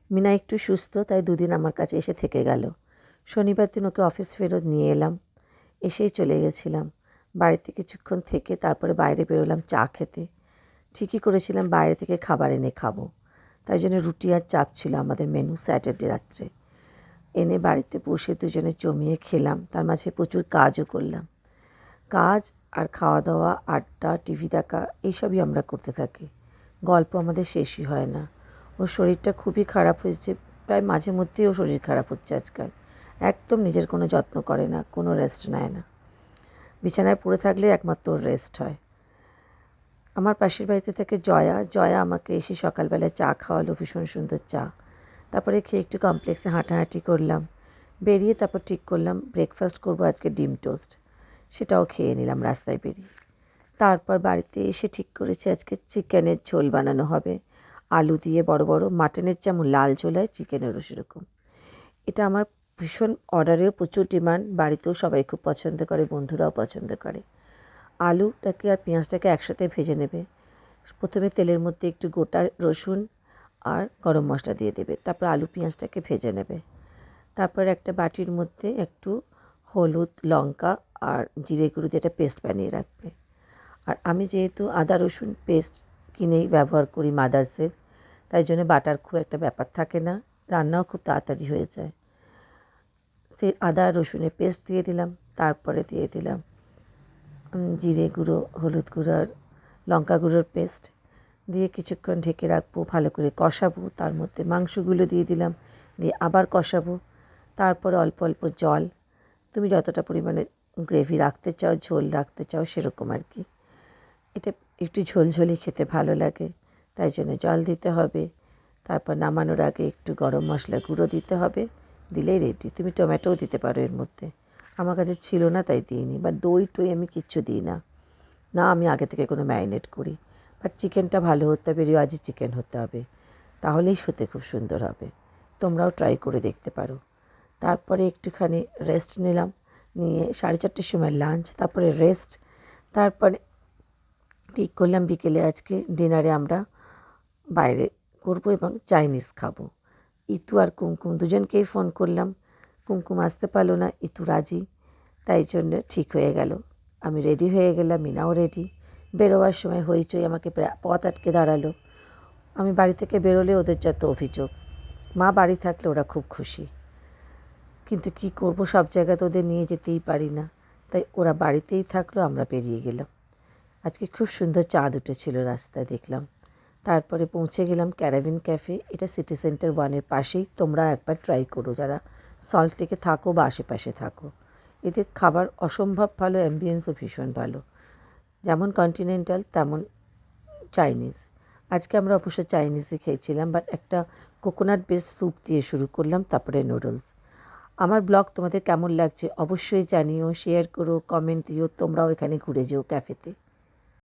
মিনা একটু সুস্থ, তাই দুদিন আমার কাছে এসে থেকে গেল। শনিবার দিন ওকে অফিস ফেরত নিয়ে এলাম, এসেই চলে গেছিলাম। বাড়িতে কিছুক্ষণ থেকে তারপরে বাইরে বেরোলাম চা খেতে। ঠিকই করেছিলাম বাইরে থেকে খাবার এনে খাবো, তাই জন্য রুটি আর চাপ ছিল আমাদের মেনু স্যাটারডে রাত্রে। এনে বাড়িতে বসে দুজনে জমিয়ে খেলাম, তার মাঝে প্রচুর কাজও করলাম। কাজ আর খাওয়া দাওয়া, আড্ডা, টিভি দেখা এইসবই আমরা করতে থাকি। গল্প আমাদের শেষই হয় না। ওর শরীরটা খুবই খারাপ হয়েছে, প্রায় মাঝে মধ্যেই ওর শরীর খারাপ হচ্ছে আজকাল। একদম নিজের কোনো যত্ন করে না, কোনো রেস্ট নেয় না। বিছানায় পড়ে থাকলে একমাত্র ওর রেস্ট হয়। আমার পাশের বাড়িতে থেকে জয়া, জয়া আমাকে এসে সকালবেলায় চা খাওয়ালো, ভীষণ সুন্দর চা। তারপরে খেয়ে একটু কমপ্লেক্সে হাঁটাহাঁটি করলাম। বেরিয়ে তারপর ঠিক করলাম ব্রেকফাস্ট করবো আজকে ডিম টোস্ট। সেটাও খেয়ে নিলাম রাস্তায় বেরিয়ে। তারপর বাড়িতে এসে ঠিক করেছি আজকে চিকেনের ঝোল বানানো হবে। আলু দিয়ে বড় বড়, মাটনের যেমন লাল ঝোল হয় চিকেনেরও সেরকম। এটা আমার ভীষণ অর্ডারেও প্রচুর ডিমান্ড, বাড়িতেও সবাই খুব পছন্দ করে, বন্ধুরাও পছন্দ করে। আলুটাকে আর পেঁয়াজটাকে একসাথে ভেজে নেবে। প্রথমে তেলের মধ্যে একটু গোটা রসুন আর গরম মশলা দিয়ে দেবে, তারপর আলু পেঁয়াজটাকে ভেজে নেবে। তারপর একটা বাটির মধ্যে একটু হলুদ, লঙ্কা আর জিরে গুঁড়ো দিয়ে একটা পেস্ট বানিয়ে রাখবে। আর আমি যেহেতু আদা রসুন পেস্ট কিনেই ব্যবহার করি মাদার্সের, তাই জন্য বাটার খুব একটা ব্যাপার থাকে না, রান্নাও খুব তাড়াতাড়ি হয়ে যায়। সেই আদা রসুনের পেস্ট দিয়ে দিলাম, তারপরে দিয়ে দিলাম জিরে গুঁড়ো, হলুদ গুঁড়ো আর লঙ্কা গুঁড়োর পেস্ট দিয়ে কিছুক্ষণ ঢেকে রাখবো, ভালো করে কষাবো। তার মধ্যে মাংসগুলো দিয়ে দিলাম, দিয়ে আবার কষাবো। তারপরে অল্প অল্প জল, তুমি যতটা পরিমাণে গ্রেভি রাখতে চাও, ঝোল রাখতে চাও সেরকম আর কি। এটা একটু ঝোলঝোলি খেতে ভালো লাগে, তাই জন্য জল দিতে হবে। তারপর নামানোর আগে একটু গরম মশলা গুঁড়ো দিতে হবে, দিলেই রেডি। তুমি টমেটোও দিতে পারো এর মধ্যে, আমার কাছে ছিল না তাই দিইনি। বা দই টই আমি কিচ্ছু দিই না, না আমি আগে থেকে কোনো ম্যারিনেট করি। বাট চিকেনটা ভালো হতে হবে, রেওয়াজি চিকেন হতে হবে, তাহলেই খেতে খুব সুন্দর হবে। তোমরাও ট্রাই করে দেখতে পারো। তারপরে একটুখানি রেস্ট নিলাম, নিয়ে 4:30টার সময় লাঞ্চ, তারপরে রেস্ট। তারপরে ঠিক করলাম বিকেলে আজকে ডিনারে আমরা বাইরে করবো এবং চাইনিজ খাবো। ইতু আর কুমকুম দুজনকেই ফোন করলাম, কুমকুম আসতে পারলো না, ইতু রাজি, তাই জন্য ঠিক হয়ে গেল। আমি রেডি হয়ে গেলাম, মিনাও রেডি। বেরোবার সময় হইচই, আমাকে পথ আটকে দাঁড়ালো। আমি বাড়ি থেকে বেরোলে ওদের যত অভিযোগ। মা বাড়ি থাকলে ওরা খুব খুশি, কিন্তু কি করব, সব জায়গাতে ওদের নিয়ে যেতেই পারি না, তাই ওরা বাড়িতেই থাকলো, আমরা বেরিয়ে গেলাম। আজকে খুব সুন্দর চাঁদ উঠেছিল রাস্তায়, দেখলাম। তারপরে পৌঁছে গেলাম ক্যারাবিন ক্যাফে, এটা সিটি সেন্টার 1-এর পাশেই। তোমরা একবার ট্রাই করো যারা সল্টলেকে থাকো বা আশেপাশে থাকো। এদের খাবার অসম্ভব ভালো, অ্যাম্বিয়েন্সও ভীষণ ভালো, যেমন কন্টিনেন্টাল তেমন চাইনিজ। আজকে আমরা অবশ্য চাইনিজই খেয়েছিলাম, বাট একটা কোকোনাট বেস স্যুপ দিয়ে শুরু করলাম, তারপরে নুডলস। আমার ব্লগ তোমাদের কেমন লাগছে অবশ্যই জানিও, শেয়ার করো, কমেন্ট দিও। তোমরাও এখানে ঘুরে যেও ক্যাফেতে।